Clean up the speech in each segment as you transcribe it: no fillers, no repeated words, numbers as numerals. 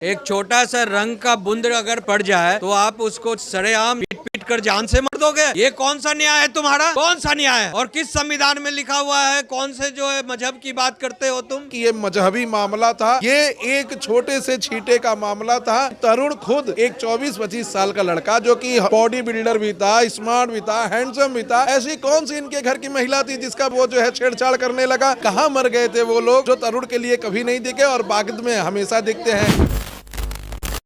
एक छोटा सा रंग का बूंद अगर पड़ जाए तो आप उसको सरेआम पीट पीट कर जान से मार दोगे। ये कौन सा न्याय है तुम्हारा? कौन सा न्याय है? और किस संविधान में लिखा हुआ है? कौन से जो है मजहब की बात करते हो तुम? कि ये मजहबी मामला था, ये एक छोटे से छींटे का मामला था। तरुण खुद एक 24-25 साल का लड़का जो कि बॉडी बिल्डर भी था, स्मार्ट भी था, हैंडसम भी था। ऐसी कौन सी इनके घर की महिला थी जिसका वो जो है छेड़छाड़ करने लगा? कहाँ मर गए थे वो लोग जो तरुण के लिए कभी नहीं दिखे और बाद में हमेशा दिखते हैं।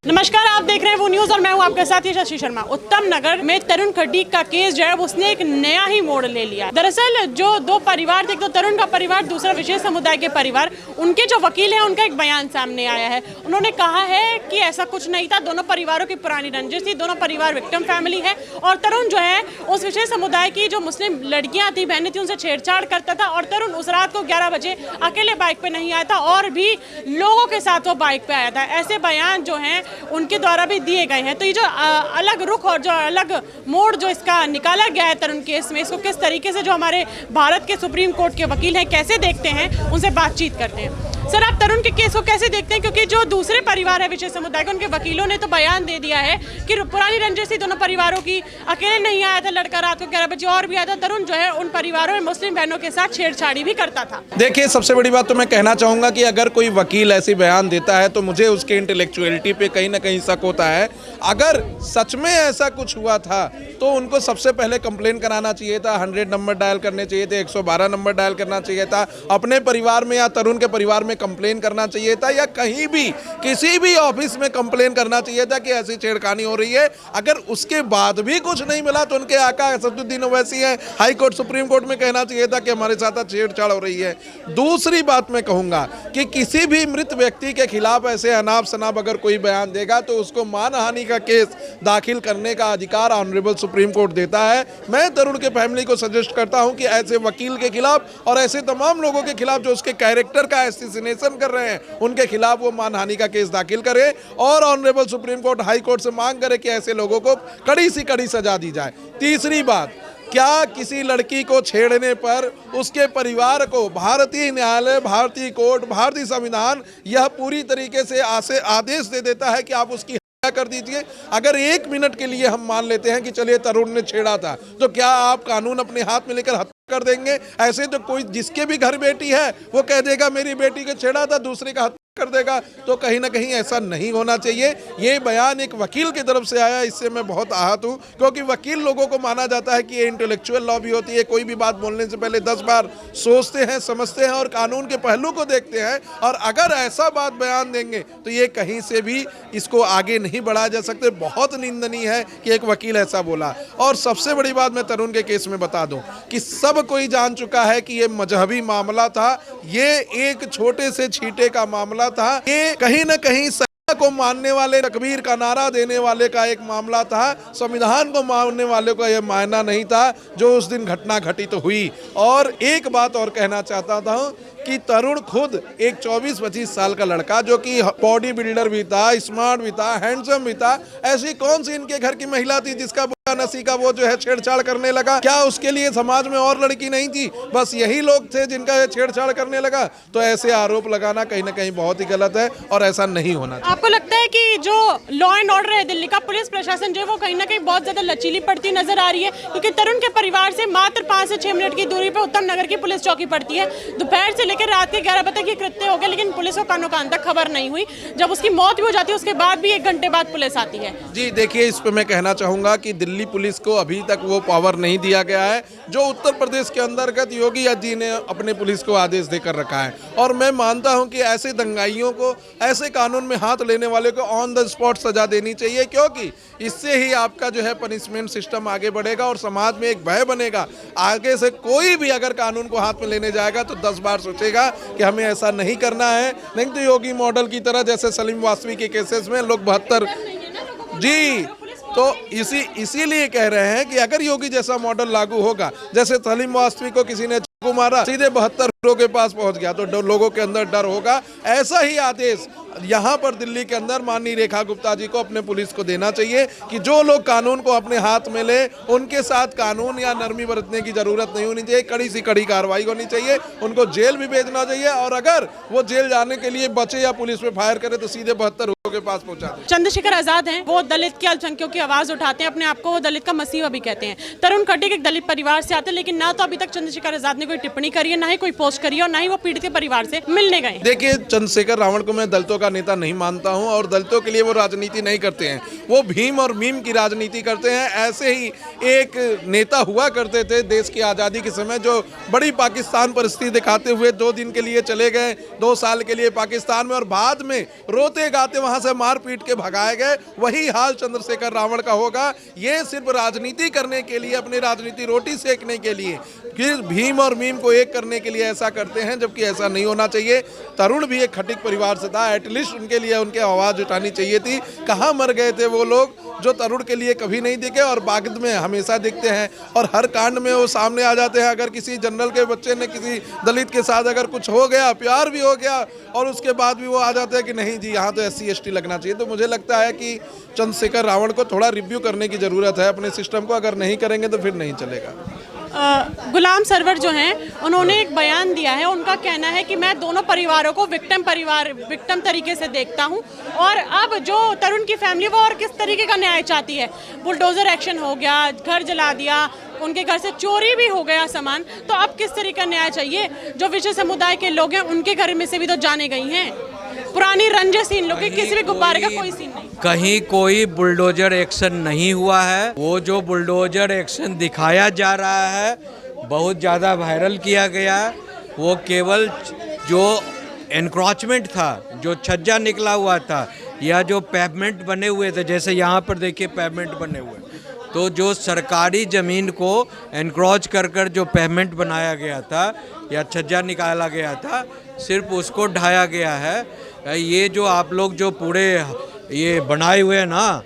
नमस्कार, आप देख रहे हैं वो न्यूज और मैं हूं आपके साथ यशस्वी शर्मा। उत्तम नगर में तरुण खटीक का केस जो है उसने एक नया ही मोड़ ले लिया। दरअसल जो दो परिवार थे, एक तो तरुण का परिवार, दूसरा विशेष समुदाय के परिवार, उनके जो वकील हैं उनका एक बयान सामने आया है। उन्होंने कहा है कि ऐसा कुछ नहीं था, दोनों परिवारों की पुरानी रंजिश थी, दोनों परिवार विक्टिम फैमिली है और तरुण जो है उस विशेष समुदाय की जो मुस्लिम लड़कियां थी, बहनें थी, उनसे छेड़छाड़ करता था और तरुण उस रात को 11 बजे अकेले बाइक पे नहीं आया था और भी लोगों के साथ वो बाइक पे आया था। ऐसे बयान जो हैं उनके द्वारा भी दिए गए हैं। तो ये जो अलग रुख और जो अलग मोड़ जो इसका निकाला गया है तरुण केस में, इसको किस तरीके से जो हमारे भारत के सुप्रीम कोर्ट के वकील हैं कैसे देखते हैं, उनसे बातचीत करते हैं। सर, आप तरुण के केस को कैसे देखते हैं? क्योंकि जो दूसरे परिवार है विशेष समुदाय के, उनके वकीलों ने तो बयान दे दिया है कि पुरानी रंजिश थी दोनों परिवारों की, अकेले नहीं आया था लड़का, रात को 11 बजे और भी आया था। तरुण जो है उन परिवारों में मुस्लिम बहनों के साथ छेड़छाड़ी भी करता था। देखिए, सबसे बड़ी बात तो मैं कहना चाहूंगा कि अगर कोई वकील ऐसी बयान देता है तो मुझे उसके इंटेलेक्चुअलिटी पे कहीं ना कहीं शक होता है। अगर सच में ऐसा कुछ हुआ था तो उनको सबसे पहले कंप्लेन कराना चाहिए था, 100 नंबर डायल करने चाहिए थे, 112 नंबर डायल करना चाहिए था, अपने परिवार में या तरुण के परिवार में कंप्लेन करना चाहिए था, या कहीं भी किसी भी ऑफिस में कंप्लेन करना चाहिए था कि ऐसी छेड़खानी हो रही है। अगर उसके बाद भी कुछ नहीं मिला तो उनके आका असदुद्दीन ओवैसी हैं, हाई कोर्ट सुप्रीम कोर्ट में कहना चाहिए था कि हमारे साथ छेड़छाड़ हो रही है। दूसरी बात मैं कहूंगा कि किसी भी मृत व्यक्ति के खिलाफ ऐसे अनाप शनाप अगर कोई बयान देगा तो उसको मानहानि का केस दाखिल करने का अधिकार ऑनरेबल सुप्रीम कोर्ट देता है। मैं तरुण के फैमिली को सजेस्ट करता हूं कि ऐसे वकील के खिलाफ और ऐसे तमाम लोगों के खिलाफ जो उसके कैरेक्टर का एसिसिनेशन कर रहे हैं, उनके खिलाफ वो मानहानि का केस दाखिल करे और honourable supreme court, high court से मांग करे कि ऐसे लोगों को कड़ी से कड़ी सजा दी जाए। तीसरी बात, क्या किसी लड़की को छेड़ने पर उसके परिवार को भारतीय न्यायालय, भारतीय कोर्ट, भारतीय संविधान यह पूरी तरीके से आदेश दे देता है कि आप उसकी कर दीजिए? अगर 1 मिनट के लिए हम मान लेते हैं कि चलिए तरुण ने छेड़ा था, तो क्या आप कानून अपने हाथ में लेकर हत्या कर देंगे? ऐसे तो कोई जिसके भी घर बेटी है वो कह देगा मेरी बेटी को छेड़ा था, दूसरे का हत्या कर देगा। तो कहीं ना कहीं ऐसा नहीं होना चाहिए। ये बयान एक वकील की तरफ से आया, इससे मैं बहुत आहत हूँ, क्योंकि वकील लोगों को माना जाता है कि ये इंटेलेक्चुअल लॉबी होती है, कोई भी बात बोलने से पहले 10 बार सोचते हैं, समझते हैं और कानून के पहलू को देखते हैं। और अगर ऐसा बात बयान देंगे तो ये कहीं से भी इसको आगे नहीं बढ़ाया जा सकते। बहुत निंदनीय है कि एक वकील ऐसा बोला। और सबसे बड़ी बात मैं तरुण के केस में बता दूं कि सब कोई जान चुका है कि ये मजहबी मामला था, ये एक छोटे से छींटे का मामला था, ये कहीं ना कहीं को मानने वाले, तकबीर का नारा देने वाले का एक मामला था, संविधान को मानने वाले का यह मायना नहीं था जो उस दिन घटना घटित हुई। और एक बात और कहना चाहता था कि तरुण खुद एक 24-25 साल का लड़का जो कि बॉडी बिल्डर भी था, स्मार्ट भी था, हैंडसम भी था। ऐसी कौन सी इनके घर की महिला थी जिसका नसी का वो जो है छेड़छाड़ करने लगा? क्या उसके लिए समाज में और लड़की नहीं थी? बस यही लोग थे जिनका ये छेड़छाड़ करने लगा? तो ऐसे आरोप लगाना कहीं ना कहीं बहुत ही गलत है और ऐसा नहीं होना चाहिए। आपको लगता है कि जो लॉ एंड ऑर्डर है दिल्ली का, पुलिस प्रशासन जो है वो कहीं ना कहीं बहुत ज्यादा लचीली पड़ती नजर आ रही है? क्योंकि तरुण के परिवार से मात्र 5 से 6 मिनट की दूरी पर उत्तम नगर की पुलिस चौकी पड़ती है। दोपहर से लेकर रात के 11 बजे तक ये कृत्य हो गया, लेकिन पुलिस को कानो कान तक खबर नहीं हुई। जब उसकी मौत भी हो जाती है उसके बाद भी 1 घंटे बाद पुलिस आती है। जी देखिए, इस पे मैं कहना चाहूंगा कि दिल्ली पुलिस को अभी तक वो पावर नहीं दिया गया है जो उत्तर प्रदेश के अंतर्गत योगी जी ने अपने पुलिस को आदेश देकर रखा है। और मैं मानता हूं कि ऐसे दंगाइयों को, ऐसे कानून में हाथ लेने वाले को ऑन द स्पॉट सजा देनी चाहिए, क्योंकि इससे ही आपका जो है पनिशमेंट सिस्टम आगे बढ़ेगा और समाज में एक भय बनेगा। आगे से कोई भी अगर कानून को हाथ में लेने जाएगा तो 10 बार सोचेगा कि हमें ऐसा नहीं करना है, नहीं तो योगी मॉडल की तरह जैसे सलीम वासवी के केसेस में लोग 72 जी, तो इसीलिए कह रहे हैं कि अगर योगी जैसा मॉडल लागू होगा, जैसे सलीम वासवी को किसी ने चाकू मारा, सीधे 72 के पास पहुंच गया तो लोगों के अंदर डर होगा। ऐसा ही आदेश यहाँ पर दिल्ली के अंदर माननीय रेखा गुप्ता जी को अपने पुलिस को देना चाहिए कि जो लोग कानून को अपने हाथ में ले उनके साथ कानून या नरमी बरतने की जरूरत नहीं होनी चाहिए, कड़ी से कड़ी कार्रवाई होनी चाहिए, उनको जेल भी भेजना चाहिए और अगर वो जेल जाने के लिए बचे या पुलिस पे फायर करे तो सीधे 72 के पास पहुंचा दें। चंद्रशेखर आजाद हैं, वो दलित के अल्पसंख्यकों की आवाज उठाते हैं, अपने आप को वो दलित का मसीहा भी कहते हैं। तरुण खटीक एक दलित परिवार से आते हैं, लेकिन ना तो अभी तक चंद्रशेखर आजाद ने कोई टिप्पणी करी है, ना ही कोई पोस्ट करी है और ना ही वो पीड़ित के परिवार से मिलने गए। देखिए, चंद्रशेखर रावण को मैं दलितों का नेता नहीं मानता हूं और दलितों के लिए वो राजनीति नहीं करते हैं, वो भीम और मीम की राजनीति करते हैं। ऐसे ही एक नेता हुआ करते थे देश की आज़ादी के समय, जो बड़ी पाकिस्तान परिस्थिति दिखाते हुए 2 दिन के लिए चले गए, 2 साल के लिए पाकिस्तान में, और बाद में रोते गाते वहां से मार पीट के भगाए गए। वही हाल चंद्रशेखर रावण का होगा। ये सिर्फ राजनीति करने के लिए, अपनी राजनीति रोटी सेकने के लिए, फिर भीम और मीम को एक करने के लिए ऐसा करते हैं, जबकि ऐसा नहीं होना चाहिए। तरुण भी एक खटीक परिवार से था, एटलीस्ट उनके लिए उनकी आवाज़ उठानी चाहिए थी। कहाँ मर गए थे वो लोग जो तरुण के लिए कभी नहीं दिखे और बागद में हमेशा दिखते हैं और हर कांड में वो सामने आ जाते हैं। अगर किसी जनरल के बच्चे ने किसी दलित के साथ अगर कुछ हो गया, प्यार भी हो गया, और उसके बाद भी वो आ जाते हैं कि नहीं जी यहाँ तो SC ST लगना चाहिए। तो मुझे लगता है कि चंद्रशेखर रावण को थोड़ा रिव्यू करने की ज़रूरत है अपने सिस्टम को। अगर नहीं करेंगे तो फिर नहीं चलेगा। गुलाम सरवर जो हैं, उन्होंने एक बयान दिया है। उनका कहना है कि मैं दोनों परिवारों को विक्टिम तरीके से देखता हूं और अब जो तरुण की फैमिली वो और किस तरीके का न्याय चाहती है। बुलडोजर एक्शन हो गया, घर जला दिया, उनके घर से चोरी भी हो गया सामान, तो अब किस तरीके का न्याय चाहिए। जो विषय समुदाय के लोग हैं उनके घर में से भी तो जाने गई हैं। पुरानी रंजिश इन लोग की, किसी भी गुब्बारे का कोई सीन नहीं। कहीं कोई बुलडोजर एक्शन नहीं हुआ है। वो जो बुलडोजर एक्शन दिखाया जा रहा है, बहुत ज़्यादा वायरल किया गया है, वो केवल जो एनक्रोचमेंट था, जो छज्जा निकला हुआ था या जो पेवमेंट बने हुए थे, जैसे यहाँ पर देखिए पेवमेंट बने हुए, तो जो सरकारी ज़मीन को एनक्रोच कर कर जो पेवमेंट बनाया गया था या छज्जा निकाला गया था, सिर्फ उसको ढाया गया है। ये जो आप लोग जो पूरे ये बनाए हुए हैं ना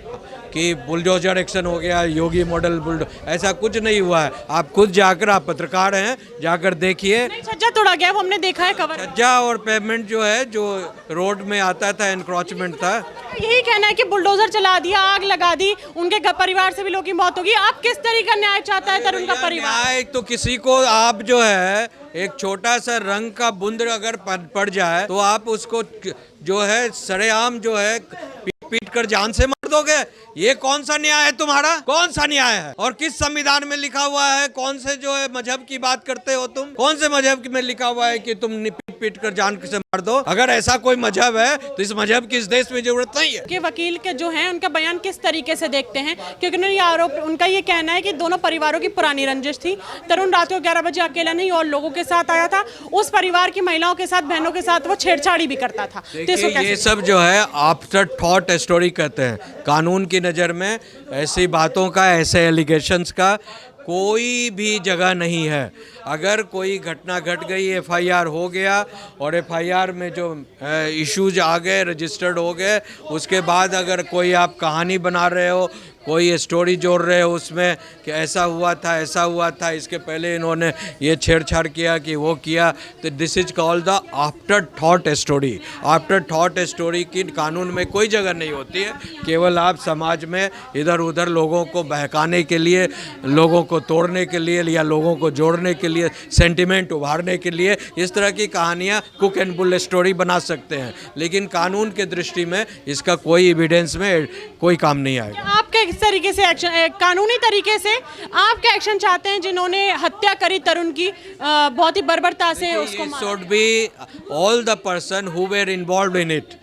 कि बुलडोजर एक्शन हो गया, योगी मॉडल ऐसा कुछ नहीं हुआ है। आप खुद जाकर, आप पत्रकार हैं, जाकर देखिए। छज्जा तोड़ा गया, वो हमने देखा है कवर। छज्जा और पेवमेंट जो है, जो रोड में आता था, एनक्रोचमेंट था। यही कहना है कि बुलडोजर चला दिया, आग लगा दी, उनके परिवार से भी लोगों की मौत होगी। आप किस तरीके का न्याय चाहता है तरुण का परिवार? न्याय तो किसी को, आप जो है एक छोटा सा रंग का बूंद अगर पड़ जाए तो आप उसको जो है सरेआम जो है पीट कर जान से मार दोगे। ये कौन सा न्याय है तुम्हारा? कौन सा न्याय है? और किस संविधान में लिखा हुआ है? कौन से जो है मजहब की बात करते हो तुम? कौन से मजहब में लिखा हुआ है कि तुम पीट कर जान से मार दो? अगर ऐसा कोई मजहब है तो इस मजहब की इस देश में जरूरत नहीं है। के वकील के जो हैं उनका बयान किस तरीके से देखते हैं? क्योंकि उनका ये कहना है कि दोनों परिवारों की पुरानी रंजिश थी। तरुण रात को 11 बजे अकेला नहीं और लोगों के साथ आया था। उस परिवार की महिलाओं के साथ, बहनों के साथ वो छेड़छाड़ी भी करता था। ये सब जो है आफ्टर थॉट स्टोरी कहते हैं। कानून की नज़र में ऐसी बातों का, ऐसे एलिगेशंस का कोई भी जगह नहीं है। अगर कोई घटना घट गई, FIR हो गया और FIR में जो इश्यूज आ गए, रजिस्टर्ड हो गए, उसके बाद अगर कोई आप कहानी बना रहे हो, कोई स्टोरी जोड़ रहे हो उसमें कि ऐसा हुआ था, ऐसा हुआ था, इसके पहले इन्होंने ये छेड़छाड़ किया कि वो किया, तो this is called the after thought story. After thought story की कानून में कोई जगह नहीं होती है। केवल आप समाज में इधर उधर लोगों को बहकाने के लिए, लोगों को तोड़ने के लिए या लोगों को जोड़ने के लिए, सेंटिमेंट उभारने के लिए इस तरह की कहानियाँ कुक एंड बुल स्टोरी बना सकते हैं, लेकिन कानून के दृष्टि में इसका कोई एविडेंस में कोई काम नहीं आएगा। आपका किस तरीके से एक्शन, कानूनी तरीके से आप क्या एक्शन चाहते हैं? जिन्होंने हत्या करी तरुण की, बहुत ही बर्बरता से उसको मारा। Should be all the person who were involved in it,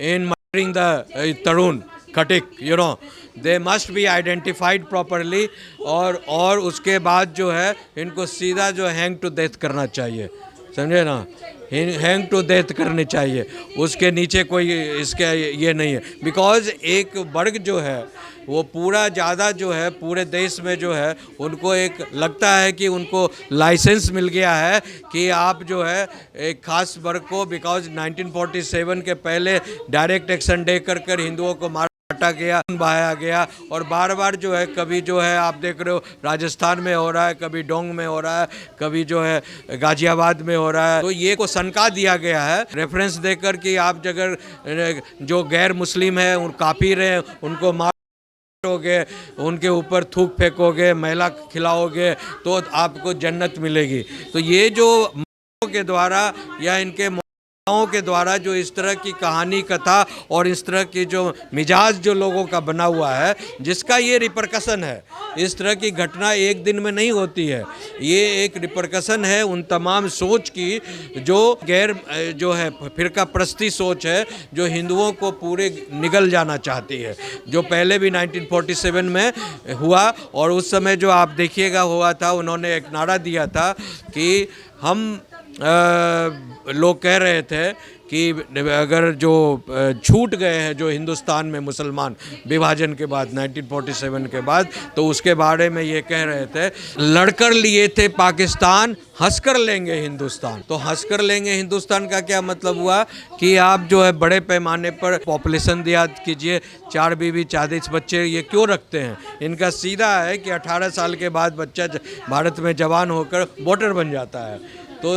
in murdering the Tarun Khatik, you know, they must be identified properly और उसके बाद जो है इनको सीधा जो हैंग टू डेथ करना चाहिए, समझे ना? हैंग टू डेथ करनी चाहिए। उसके नीचे कोई इसके ये नहीं है। बिकॉज एक वर्ग जो है वो पूरा ज़्यादा जो है पूरे देश में जो है उनको एक लगता है कि उनको लाइसेंस मिल गया है कि आप जो है एक खास वर्ग को, बिकॉज 1947 के पहले डायरेक्ट एक्शन डे कर हिंदुओं को मार काटा गया, बहाया गया और बार बार जो है कभी जो है आप देख रहे हो राजस्थान में हो रहा है, कभी डोंग में हो रहा है, कभी जो है गाजियाबाद में हो रहा है। तो ये को सनका दिया गया है रेफरेंस देकर कि आप अगर जो गैर मुस्लिम है उन काफिर हैं उनको मारोगे, उनके ऊपर थूक फेंकोगे, मैला खिलाओगे तो आपको जन्नत मिलेगी। तो ये जो के द्वारा या इनके के द्वारा जो इस तरह की कहानी कथा और इस तरह की जो मिजाज जो लोगों का बना हुआ है, जिसका ये रिपरकशन है, इस तरह की घटना एक दिन में नहीं होती है। ये एक रिपरकशन है उन तमाम सोच की जो गैर जो है फिरका परस्ती सोच है, जो हिंदुओं को पूरे निगल जाना चाहती है, जो पहले भी 1947 में हुआ। और उस समय जो आप देखिएगा हुआ था, उन्होंने एक नारा दिया था कि हम लोग कह रहे थे कि अगर जो छूट गए हैं जो हिंदुस्तान में मुसलमान विभाजन के बाद 1947 के बाद, तो उसके बारे में ये कह रहे थे लड़कर लिए थे पाकिस्तान, हंसकर लेंगे हिंदुस्तान। तो हंसकर लेंगे हिंदुस्तान का क्या मतलब हुआ कि आप जो है बड़े पैमाने पर पॉपुलेशन दिया कीजिए, 4 बीवी 40 बच्चे ये क्यों रखते हैं? इनका सीधा है कि 18 साल के बाद बच्चा भारत में जवान होकर वोटर बन जाता है। तो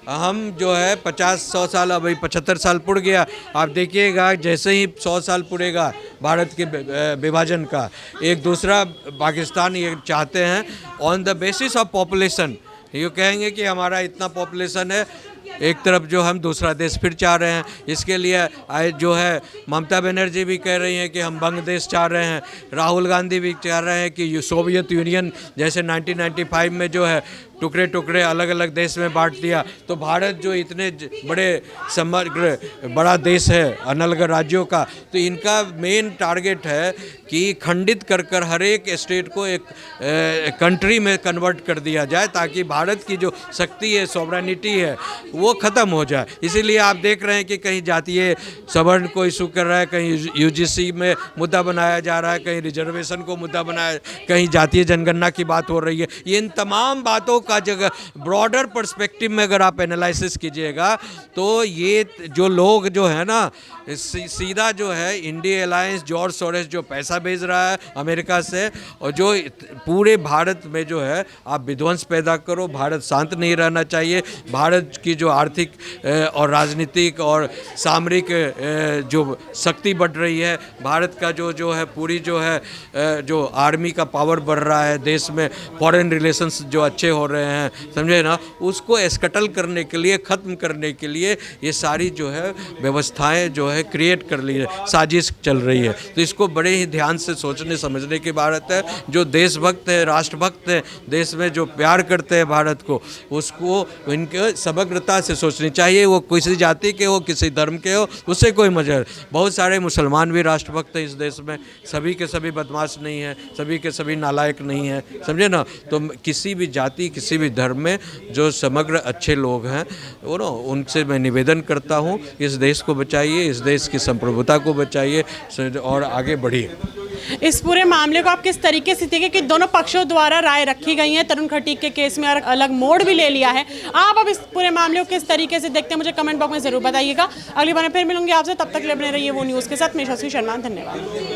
हम जो है 50-100 साल, अभी 75 साल पुड़ गया, आप देखिएगा जैसे ही 100 साल पुड़ेगा भारत के विभाजन का, एक दूसरा पाकिस्तान ये चाहते हैं on the basis of population. ये कहेंगे कि हमारा इतना पॉपुलेशन है, एक तरफ जो हम दूसरा देश फिर चाह रहे हैं। इसके लिए जो है ममता बनर्जी भी कह रही हैं कि हम बांग्लादेश चाह रहे हैं, राहुल गांधी भी चाह रहे हैं कि सोवियत यूनियन जैसे 1995 में जो है टुकड़े टुकड़े अलग अलग देश में बांट दिया। तो भारत जो इतने बड़े समग्र बड़ा देश है अलग राज्यों का, तो इनका मेन टारगेट है कि खंडित कर कर हर एक स्टेट को एक कंट्री में कन्वर्ट कर दिया जाए, ताकि भारत की जो शक्ति है, सॉवरेनिटी है, वो ख़त्म हो जाए। इसीलिए आप देख रहे हैं कि कहीं जातीय सवर्ण को इशू कर रहा है, कहीं यूजीसी में मुद्दा बनाया जा रहा है, कहीं रिजर्वेशन को मुद्दा बनाया, कहीं जातीय जनगणना की बात हो रही है। ये इन तमाम बातों का जगह ब्रॉडर पर्सपेक्टिव में अगर आप एनालिसिस कीजिएगा तो ये जो लोग जो है ना सीधा जो है इंडिया अलायंस, जॉर्ज सोरेस जो पैसा भेज रहा है अमेरिका से, और जो पूरे भारत में जो है आप विध्वंस पैदा करो, भारत शांत नहीं रहना चाहिए। भारत की जो आर्थिक और राजनीतिक और सामरिक जो शक्ति बढ़ रही है, भारत का जो है पूरी जो है जो आर्मी का पावर बढ़ रहा है देश में, फॉरेन रिलेशंस जो अच्छे हो रहे हैं, समझे ना, उसको एस्कटल करने के लिए, ख़त्म करने के लिए ये सारी जो है व्यवस्थाएं जो है क्रिएट कर ली है, साजिश चल रही है। तो इसको बड़े ही ध्यान से सोचने समझने की बात है। जो देशभक्त है, राष्ट्रभक्त है, देश में जो प्यार करते हैं भारत को, उसको इनके समग्रता से सोचनी चाहिए। वो किसी जाति के हो, किसी धर्म के हो, उससे कोई मजा। बहुत सारे मुसलमान भी राष्ट्रभक्त हैं इस देश में, सभी के सभी बदमाश नहीं है, सभी के सभी नालायक नहीं है, समझे ना। तो किसी भी जाति, किसी भी धर्म में जो समग्र अच्छे लोग हैं वो ना, उनसे मैं निवेदन करता हूँ, इस देश को बचाइए, इस देश की संप्रभुता को बचाइए और आगे बढ़िए। इस पूरे मामले को आप किस तरीके से देखें कि दोनों पक्षों द्वारा राय रखी गई है, तरुण खटीक के केस में अलग मोड़ भी ले लिया है, आप अब इस पूरे मामले को किस तरीके से देखते हैं, मुझे कमेंट बॉक्स में जरूर बताइएगा। अगली बार फिर मिलूंगी आपसे, तब तक बने रहिए वो न्यूज़ के साथ। मैं यशस्वी शर्मा, धन्यवाद।